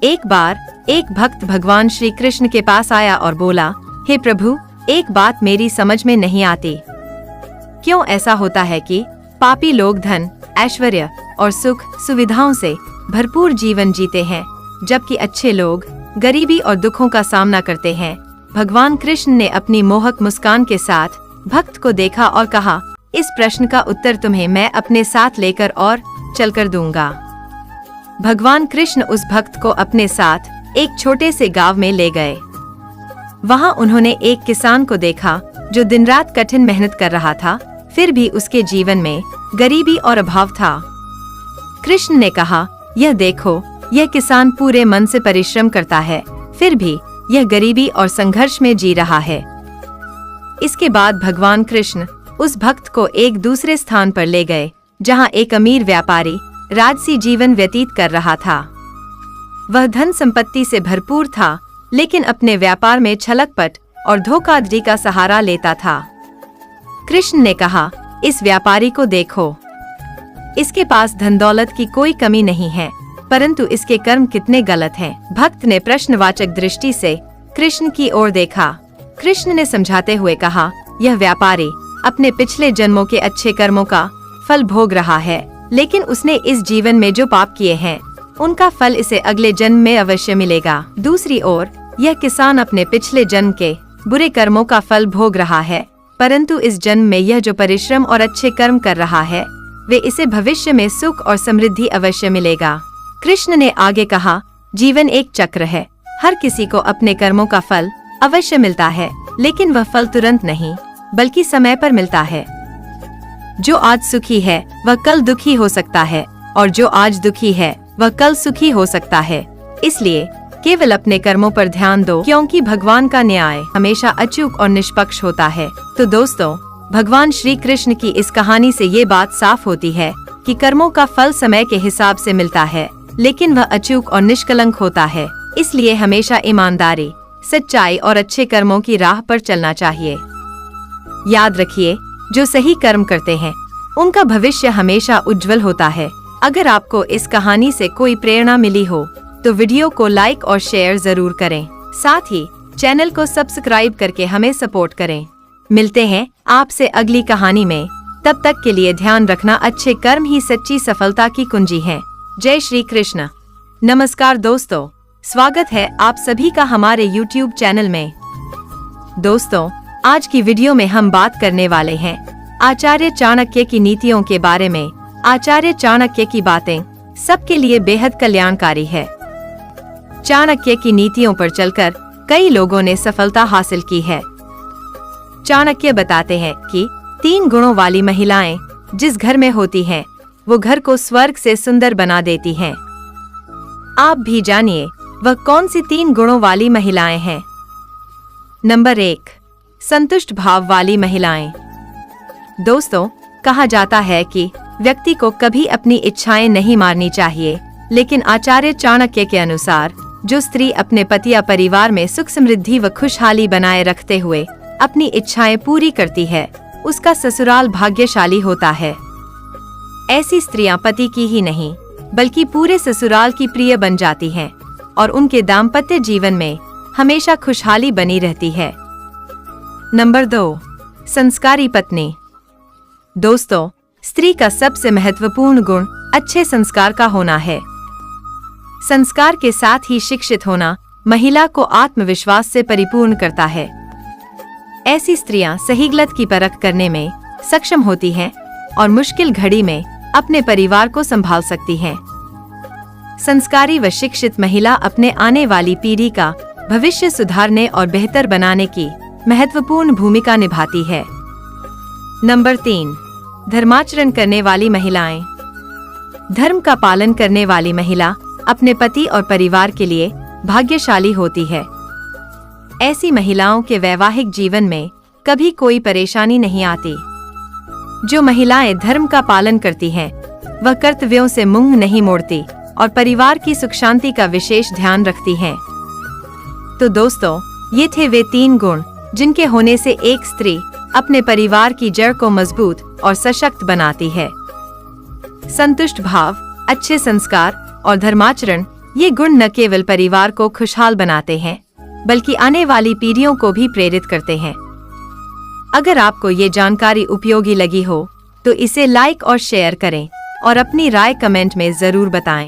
एक बार एक भक्त भगवान श्री कृष्ण के पास आया और बोला, हे प्रभु, एक बात मेरी समझ में नहीं आती। क्यों ऐसा होता है कि पापी लोग धन, ऐश्वर्य और सुख सुविधाओं से भरपूर जीवन जीते हैं, जबकि अच्छे लोग गरीबी और दुखों का सामना करते हैं। भगवान कृष्ण ने अपनी मोहक मुस्कान के साथ भक्त को देखा और कहा, इस प्रश्न का उत्तर तुम्हें मैं अपने साथ लेकर और चलकर दूंगा। भगवान कृष्ण उस भक्त को अपने साथ एक छोटे से गांव में ले गए। वहां उन्होंने एक किसान को देखा जो दिन रात कठिन मेहनत कर रहा था, फिर भी उसके जीवन में गरीबी और अभाव था। कृष्ण ने कहा, यह देखो, यह किसान पूरे मन से परिश्रम करता है, फिर भी यह गरीबी और संघर्ष में जी रहा है। इसके बाद भगवान कृष्ण उस भक्त को एक दूसरे स्थान पर ले गए, जहां एक अमीर व्यापारी राजसी जीवन व्यतीत कर रहा था। वह धन संपत्ति से भरपूर था, लेकिन अपने व्यापार में छलकपट और धोखाधड़ी का सहारा लेता था। कृष्ण ने कहा, इस व्यापारी को देखो, इसके पास धन दौलत की कोई कमी नहीं है, परंतु इसके कर्म कितने गलत हैं। भक्त ने प्रश्नवाचक दृष्टि से कृष्ण की ओर देखा। कृष्ण ने समझाते हुए कहा, यह व्यापारी अपने पिछले जन्मों के अच्छे कर्मों का फल भोग रहा है, लेकिन उसने इस जीवन में जो पाप किए हैं, उनका फल इसे अगले जन्म में अवश्य मिलेगा। दूसरी ओर यह किसान अपने पिछले जन्म के बुरे कर्मों का फल भोग रहा है, परंतु इस जन्म में यह जो परिश्रम और अच्छे कर्म कर रहा है, वे इसे भविष्य में सुख और समृद्धि अवश्य मिलेगा। कृष्ण ने आगे कहा, जीवन एक चक्र है, हर किसी को अपने कर्मों का फल अवश्य मिलता है, लेकिन वह फल तुरंत नहीं बल्कि समय पर मिलता है। जो आज सुखी है वह कल दुखी हो सकता है, और जो आज दुखी है वह कल सुखी हो सकता है। इसलिए केवल अपने कर्मों पर ध्यान दो, क्योंकि भगवान का न्याय हमेशा अचूक और निष्पक्ष होता है। तो दोस्तों, भगवान श्री कृष्ण की इस कहानी से ये बात साफ होती है कि कर्मों का फल समय के हिसाब से मिलता है, लेकिन वह अचूक और निष्कलंक होता है। इसलिए हमेशा ईमानदारी, सच्चाई और अच्छे कर्मों की राह पर चलना चाहिए। याद रखिए, जो सही कर्म करते हैं उनका भविष्य हमेशा उज्जवल होता है। अगर आपको इस कहानी से कोई प्रेरणा मिली हो तो वीडियो को लाइक और शेयर जरूर करें। साथ ही चैनल को सब्सक्राइब करके हमें सपोर्ट करें। मिलते हैं आपसे अगली कहानी में। तब तक के लिए ध्यान रखना, अच्छे कर्म ही सच्ची सफलता की कुंजी हैं। जय श्री कृष्ण। नमस्कार दोस्तों, स्वागत है आप सभी का हमारे YouTube चैनल में। दोस्तों, आज की वीडियो में हम बात करने वाले हैं आचार्य चाणक्य की नीतियों के बारे में। आचार्य चाणक्य की बातें सबके लिए बेहद कल्याणकारी है। चाणक्य की नीतियों पर चलकर कई लोगों ने सफलता हासिल की है। चाणक्य बताते हैं कि 3 गुणों वाली महिलाएं जिस घर में होती हैं, वो घर को स्वर्ग से सुंदर बना देती हैं। आप भी जानिए वह कौन सी 3 गुणों वाली महिलाएं हैं। नंबर 1, संतुष्ट भाव वाली महिलाएं। दोस्तों, कहा जाता है कि व्यक्ति को कभी अपनी इच्छाएं नहीं मारनी चाहिए, लेकिन आचार्य चाणक्य के अनुसार जो स्त्री अपने पति या परिवार में सुख समृद्धि व खुशहाली बनाए रखते हुए अपनी इच्छाएं पूरी करती है, उसका ससुराल भाग्यशाली होता है। ऐसी स्त्रियां पति की ही नहीं बल्कि पूरे ससुराल की प्रिय बन जाती हैं और उनके दाम्पत्य जीवन में हमेशा खुशहाली बनी रहती है। नंबर 2, संस्कारी पत्नी। दोस्तों, स्त्री का सबसे महत्वपूर्ण गुण अच्छे संस्कार का होना है। संस्कार के साथ ही शिक्षित होना महिला को आत्मविश्वास से परिपूर्ण करता है। ऐसी स्त्रियां सही गलत की परख करने में सक्षम होती हैं और मुश्किल घड़ी में अपने परिवार को संभाल सकती हैं। संस्कारी व शिक्षित महिला अपने आने वाली पीढ़ी का भविष्य सुधारने और बेहतर बनाने की महत्वपूर्ण भूमिका निभाती है। नंबर 3, धर्माचरण करने वाली महिलाएं। धर्म का पालन करने वाली महिला अपने पति और परिवार के लिए भाग्यशाली होती है। ऐसी महिलाओं के वैवाहिक जीवन में कभी कोई परेशानी नहीं आती। जो महिलाएं धर्म का पालन करती हैं, वह कर्तव्यों से मुंह नहीं मोड़ती और परिवार की सुख शांति का विशेष ध्यान रखती हैं। तो दोस्तों, ये थे वे 3 गुण जिनके होने से एक स्त्री अपने परिवार की जड़ को मजबूत और सशक्त बनाती है। संतुष्ट भाव, अच्छे संस्कार और धर्माचरण ये गुण न केवल परिवार को खुशहाल बनाते हैं, बल्कि आने वाली पीढ़ियों को भी प्रेरित करते हैं। अगर आपको ये जानकारी उपयोगी लगी हो, तो इसे लाइक और शेयर करें और अपनी राय कमेंट में जरूर बताएं।